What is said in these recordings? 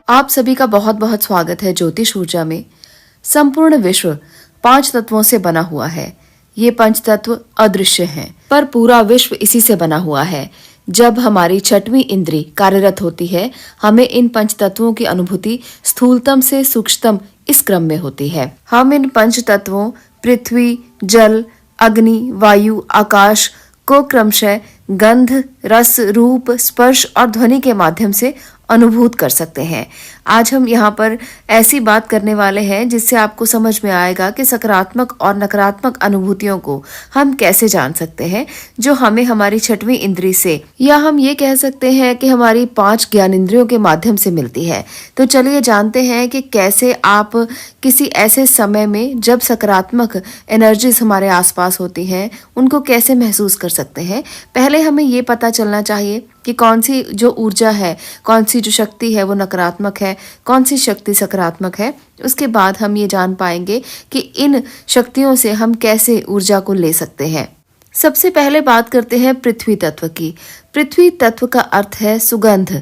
आप सभी का बहुत बहुत स्वागत है ज्योतिष ऊर्जा में। संपूर्ण विश्व 5 तत्वों से बना हुआ है। ये 5 तत्व अदृश्य हैं, पर पूरा विश्व इसी से बना हुआ है। जब हमारी 6वीं इंद्री कार्यरत होती है, हमें इन 5 तत्वों की अनुभूति स्थूलतम से सूक्ष्मतम इस क्रम में होती है। हम इन 5 तत्वों पृथ्वी, जल, अग्नि, वायु, आकाश को क्रमशः गंध, रस, रूप, स्पर्श और ध्वनि के माध्यम से अनुभूत कर सकते हैं। आज हम यहाँ पर ऐसी बात करने वाले हैं जिससे आपको समझ में आएगा कि सकारात्मक और नकारात्मक अनुभूतियों को हम कैसे जान सकते हैं, जो हमें हमारी 6वीं इंद्री से, या हम ये कह सकते हैं कि हमारी 5 ज्ञानेंद्रियों के माध्यम से मिलती है। तो चलिए जानते हैं कि कैसे आप किसी ऐसे समय में जब सकारात्मक एनर्जीज हमारे आसपास होती हैं, उनको कैसे महसूस कर सकते हैं। पहले हमें ये पता चलना चाहिए कि कौन सी जो ऊर्जा है, कौन सी जो शक्ति है वो नकारात्मक है, कौन सी शक्ति सकारात्मक है। उसके बाद हम ये जान पाएंगे कि इन शक्तियों से हम कैसे ऊर्जा को ले सकते हैं। सबसे पहले बात करते हैं पृथ्वी तत्व की। पृथ्वी तत्व का अर्थ है सुगंध।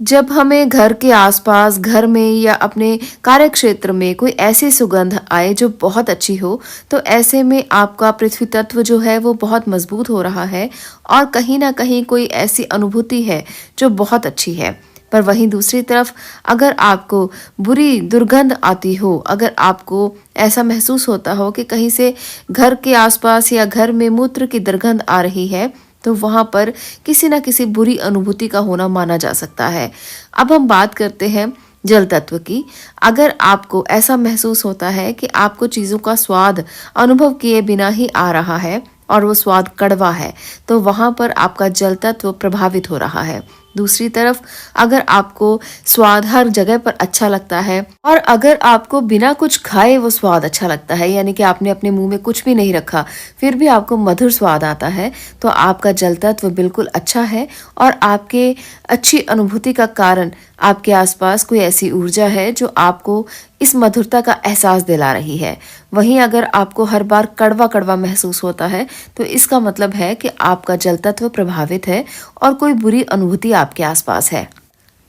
जब हमें घर के आसपास, घर में या अपने कार्य क्षेत्र में कोई ऐसी सुगंध आए जो बहुत अच्छी हो, तो ऐसे में आपका पृथ्वी तत्व जो है वो बहुत मजबूत हो रहा है और कहीं ना कहीं कोई ऐसी अनुभूति है जो बहुत अच्छी है। पर वहीं दूसरी तरफ अगर आपको बुरी दुर्गंध आती हो, अगर आपको ऐसा महसूस होता हो कि कहीं से घर के आसपास या घर में मूत्र की दुर्गंध आ रही है, तो वहां पर किसी न किसी बुरी अनुभूति का होना माना जा सकता है। अब हम बात करते हैं जल तत्व की। अगर आपको ऐसा महसूस होता है कि आपको चीजों का स्वाद अनुभव किए बिना ही आ रहा है और वो स्वाद कड़वा है, तो वहां पर आपका जल तत्व प्रभावित हो रहा है। दूसरी तरफ अगर आपको स्वाद हर जगह पर अच्छा लगता है और अगर आपको बिना कुछ खाए वो स्वाद अच्छा लगता है, यानी कि आपने अपने मुंह में कुछ भी नहीं रखा फिर भी आपको मधुर स्वाद आता है, तो आपका जल तत्व बिल्कुल अच्छा है और आपके अच्छी अनुभूति का कारण आपके आसपास कोई ऐसी ऊर्जा है जो आपको इस मधुरता का एहसास दिला रही है। वहीं अगर आपको हर बार कड़वा कड़वा महसूस होता है, तो इसका मतलब है कि आपका जल तत्व प्रभावित है और कोई बुरी अनुभूति आपके आसपास है।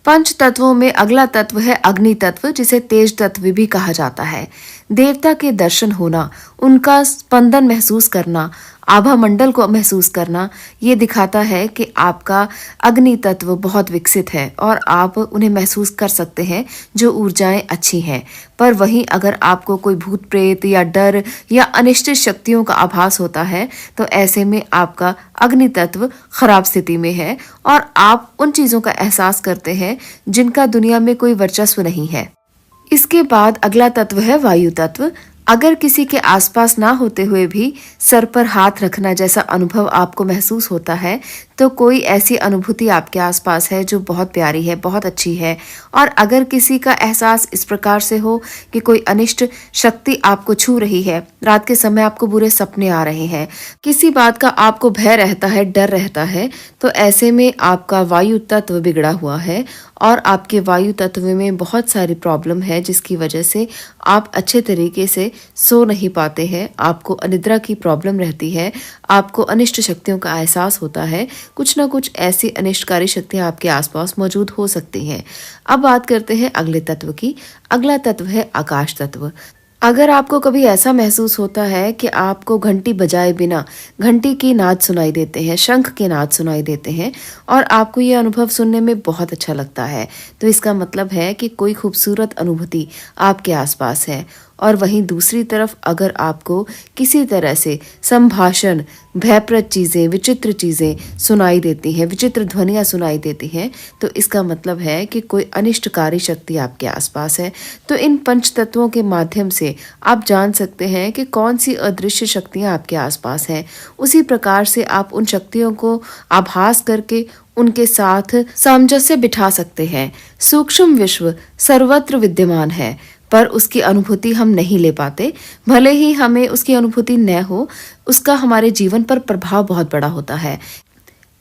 5 तत्वों में अगला तत्व है अग्नि तत्व, जिसे तेज तत्व भी कहा जाता है। देवता के दर्शन होना, उनका स्पंदन महसूस करना, आभा मंडल को महसूस करना, ये दिखाता है कि आपका अग्नि तत्व बहुत विकसित है और आप उन्हें महसूस कर सकते हैं, जो ऊर्जाएं अच्छी हैं। पर वहीं अगर आपको कोई भूत प्रेत या डर या अनिश्चित शक्तियों का आभास होता है, तो ऐसे में आपका अग्नि तत्व खराब स्थिति में है और आप उन चीजों का एहसास करते हैं जिनका दुनिया में कोई वर्चस्व नहीं है। इसके बाद अगला तत्व है वायु तत्व। अगर किसी के आसपास ना होते हुए भी सर पर हाथ रखना जैसा अनुभव आपको महसूस होता है, तो कोई ऐसी अनुभूति आपके आसपास है जो बहुत प्यारी है, बहुत अच्छी है। और अगर किसी का एहसास इस प्रकार से हो कि कोई अनिष्ट शक्ति आपको छू रही है, रात के समय आपको बुरे सपने आ रहे हैं, किसी बात का आपको भय रहता है, डर रहता है, तो ऐसे में आपका वायु तत्व बिगड़ा हुआ है और आपके वायु तत्व में बहुत सारी प्रॉब्लम है, जिसकी वजह से आप अच्छे तरीके से सो नहीं पाते हैं, आपको अनिद्रा की प्रॉब्लम रहती है, आपको अनिष्ट शक्तियों का एहसास होता है। कुछ ना कुछ ऐसी अनिष्टकारी शक्तियां आपके आसपास मौजूद हो सकती हैं। अब बात करते हैं अगले तत्व की। अगला तत्व है आकाश तत्व। अगर आपको कभी ऐसा महसूस होता है कि आपको घंटी बजाए बिना घंटी की नाद सुनाई देते हैं, शंख के नाद सुनाई देते हैं और आपको ये अनुभव सुनने में बहुत अच्छा लगता है, तो इसका मतलब है कि कोई खूबसूरत अनुभूति आपके आसपास है। और वहीं दूसरी तरफ अगर आपको किसी तरह से संभाषण, भयप्रद चीजें, विचित्र चीजें सुनाई देती हैं, विचित्र ध्वनियां सुनाई देती हैं, तो इसका मतलब है कि कोई अनिष्टकारी शक्ति आपके आसपास है। तो इन 5 तत्वों के माध्यम से आप जान सकते हैं कि कौन सी अदृश्य शक्तियां आपके आसपास हैं। उसी प्रकार से आप उन शक्तियों को आभास करके उनके साथ सामंजस्य बिठा सकते हैं। सूक्ष्म विश्व सर्वत्र विद्यमान है, पर उसकी अनुभूति हम नहीं ले पाते। भले ही हमें उसकी अनुभूति न हो, उसका हमारे जीवन पर प्रभाव बहुत बड़ा होता है।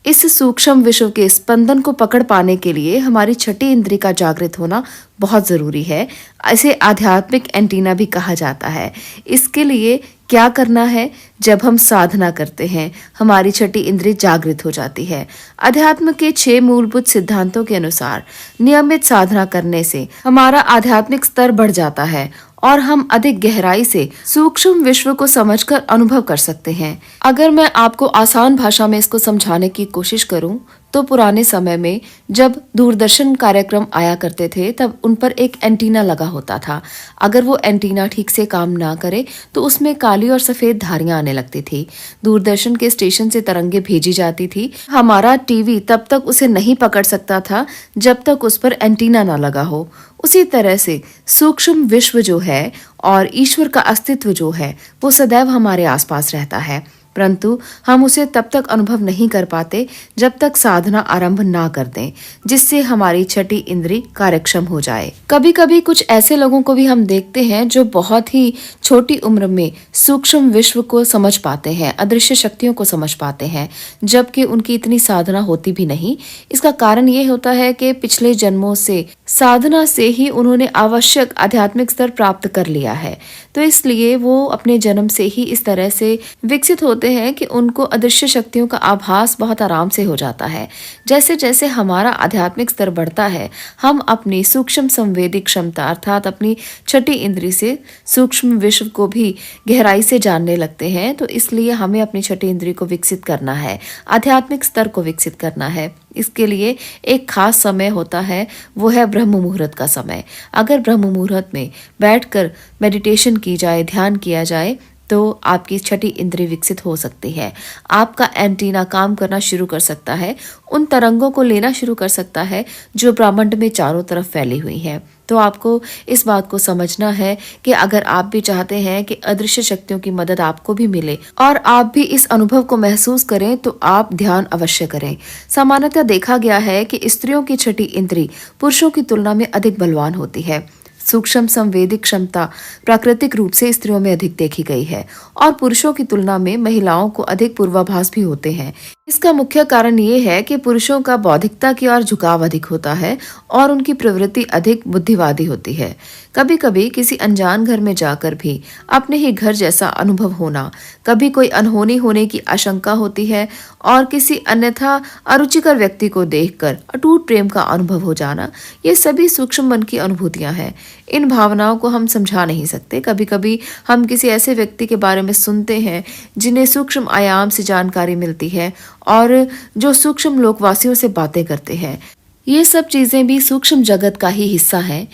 इस सूक्ष्म विश्व के स्पंदन को पकड़ पाने के लिए हमारी छठी इंद्री का जागृत होना बहुत जरूरी है। इसे आध्यात्मिक एंटीना भी कहा जाता है। इसके लिए क्या करना है? जब हम साधना करते हैं, हमारी छठी इंद्री जागृत हो जाती है। अध्यात्म के 6 मूलभूत सिद्धांतों के अनुसार नियमित साधना करने से हमारा आध्यात्मिक स्तर बढ़ जाता है और हम अधिक गहराई से सूक्ष्म विश्व को समझकर अनुभव कर सकते हैं। अगर मैं आपको आसान भाषा में इसको समझाने की कोशिश करूं, तो पुराने समय में जब दूरदर्शन कार्यक्रम आया करते थे, तब उन पर एक एंटीना लगा होता था। अगर वो एंटीना ठीक से काम ना करे तो उसमें काली और सफेद धारियां आने लगती थी। दूरदर्शन के स्टेशन से तरंगे भेजी जाती थी। हमारा टीवी तब तक उसे नहीं पकड़ सकता था जब तक उस पर एंटीना ना लगा हो। उसी तरह से सूक्ष्म विश्व जो है और ईश्वर का अस्तित्व जो है, वो सदैव हमारे आसपास रहता है, परंतु हम उसे तब तक अनुभव नहीं कर पाते जब तक साधना आरंभ ना कर दें, जिससे हमारी छठी इंद्री कार्यक्षम हो जाए। कभी कभी कुछ ऐसे लोगों को भी हम देखते हैं जो बहुत ही छोटी उम्र में सूक्ष्म विश्व को समझ पाते हैं, अदृश्य शक्तियों को समझ पाते हैं, जबकि उनकी इतनी साधना होती भी नहीं। इसका कारण ये होता है कि पिछले जन्मों से साधना से ही उन्होंने आवश्यक आध्यात्मिक स्तर प्राप्त कर लिया है, तो इसलिए वो अपने जन्म से ही इस तरह से विकसित होते हैं कि उनको अदृश्य शक्तियों का आभास बहुत आराम से हो जाता है। जैसे जैसे हमारा आध्यात्मिक स्तर बढ़ता है, हम अपनी सूक्ष्म संवेदी क्षमता अर्थात अपनी छठी इंद्री से सूक्ष्म विश्व को भी गहराई से जानने लगते हैं। तो इसलिए हमें अपनी छठी इंद्री को विकसित करना है, आध्यात्मिक स्तर को विकसित करना है। इसके लिए एक खास समय होता है, वो है ब्रह्म मुहूर्त का समय। अगर ब्रह्म मुहूर्त में बैठकर मेडिटेशन की जाए, ध्यान किया जाए, तो आपकी छठी इंद्री विकसित हो सकती है। आपका एंटीना काम करना शुरू कर सकता है, उन तरंगों को लेना शुरू कर सकता है जो ब्रह्मांड में चारों तरफ फैली हुई है। तो आपको इस बात को समझना है कि अगर आप भी चाहते हैं कि अदृश्य शक्तियों की मदद आपको भी मिले और आप भी इस अनुभव को महसूस करें, तो आप ध्यान अवश्य करें। सामान्यतः देखा गया है कि स्त्रियों की छठी इंद्री पुरुषों की तुलना में अधिक बलवान होती है। सूक्ष्म संवेदी क्षमता प्राकृतिक रूप से स्त्रियों में अधिक देखी गई है और पुरुषों की तुलना में महिलाओं को अधिक पूर्वाभास भी होते हैं। इसका मुख्य कारण ये है कि पुरुषों का बौद्धिकता की ओर झुकाव अधिक होता है और उनकी प्रवृत्ति अधिक बुद्धिवादी होती है। कभी कभी किसी अनजान घर में जाकर भी अपने ही घर जैसा अनुभव होना, कभी कोई अनहोनी होने की आशंका होती है और किसी अन्यथा अरुचिकर व्यक्ति को देखकर अटूट प्रेम का अनुभव हो जाना, ये सभी सूक्ष्म मन की अनुभूतियां हैं। इन भावनाओं को हम समझा नहीं सकते। कभी कभी हम किसी ऐसे व्यक्ति के बारे में सुनते हैं जिन्हें सूक्ष्म आयाम से जानकारी मिलती है और जो सूक्ष्म लोकवासियों से बातें करते हैं। ये सब चीजें भी सूक्ष्म जगत का ही हिस्सा हैं।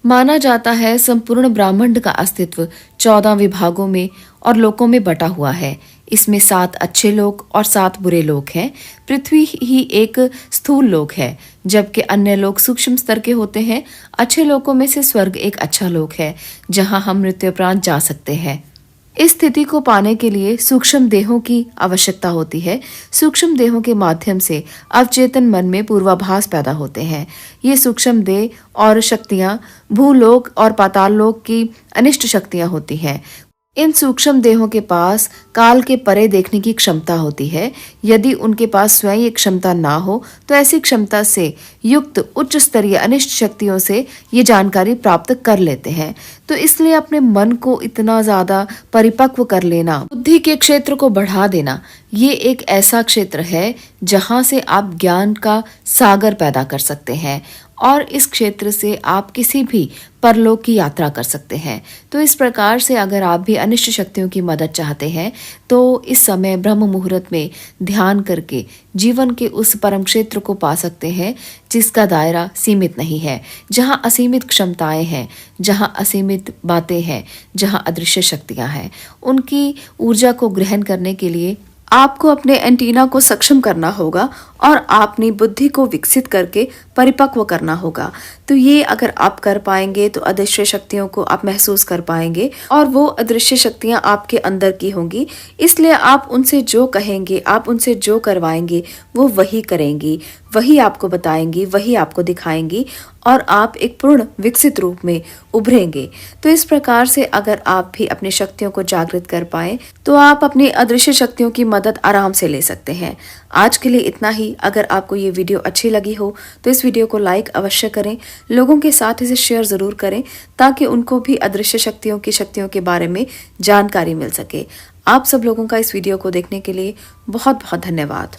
माना जाता है संपूर्ण ब्रह्मांड का अस्तित्व 14 विभागों में और लोकों में बटा हुआ है। इसमें 7 अच्छे लोक और 7 बुरे लोक हैं। पृथ्वी ही एक स्थूल लोक है, जबकि अन्य लोक सूक्ष्म स्तर के होते हैं। अच्छे लोकों में से स्वर्ग एक अच्छा लोक है, जहां हम मृत्युपरांत जा सकते हैं। इस स्थिति को पाने के लिए सूक्ष्म देहों की आवश्यकता होती है। सूक्ष्म देहों के माध्यम से अवचेतन मन में पूर्वाभास पैदा होते हैं। ये सूक्ष्म देह और शक्तियां भूलोक और पाताल लोक की अनिष्ट शक्तियां होती हैं। इन सूक्ष्म देहों के पास काल के परे देखने की क्षमता होती है। यदि उनके पास स्वयं ये क्षमता ना हो, तो ऐसी क्षमता से युक्त उच्च स्तरीय अनिष्ट शक्तियों से ये जानकारी प्राप्त कर लेते हैं। तो इसलिए अपने मन को इतना ज्यादा परिपक्व कर लेना, बुद्धि के क्षेत्र को बढ़ा देना, ये एक ऐसा क्षेत्र है जहां से आप ज्ञान का सागर पैदा कर सकते हैं और इस क्षेत्र से आप किसी भी परलोक की यात्रा कर सकते हैं। तो इस प्रकार से अगर आप भी अनिष्ट शक्तियों की मदद चाहते हैं, तो इस समय ब्रह्म मुहूर्त में ध्यान करके जीवन के उस परम क्षेत्र को पा सकते हैं जिसका दायरा सीमित नहीं है, जहां असीमित क्षमताएं हैं, जहां असीमित बातें हैं, जहां अदृश्य शक्तियां हैं। उनकी ऊर्जा को ग्रहण करने के लिए आपको अपने एंटीना को सक्षम करना होगा और अपनी बुद्धि को विकसित करके परिपक्व करना होगा। तो ये अगर आप कर पाएंगे तो अदृश्य शक्तियों को आप महसूस कर पाएंगे और वो अदृश्य शक्तियां आपके अंदर की होंगी। इसलिए आप उनसे जो कहेंगे, आप उनसे जो करवाएंगे, वो वही करेंगी। वही आपको बताएंगी, वही आपको दिखाएंगी और आप एक पूर्ण विकसित रूप में उभरेंगे। तो इस प्रकार से अगर आप भी अपनी शक्तियों को जागृत कर पाए तो आप अपनी अदृश्य शक्तियों की मदद आराम से ले सकते हैं। आज के लिए इतना ही। अगर आपको ये वीडियो अच्छी लगी हो तो इस वीडियो को लाइक अवश्य करें, लोगों के साथ इसे शेयर जरूर करें ताकि उनको भी अदृश्य शक्तियों के बारे में जानकारी मिल सके। आप सब लोगों का इस वीडियो को देखने के लिए बहुत बहुत धन्यवाद।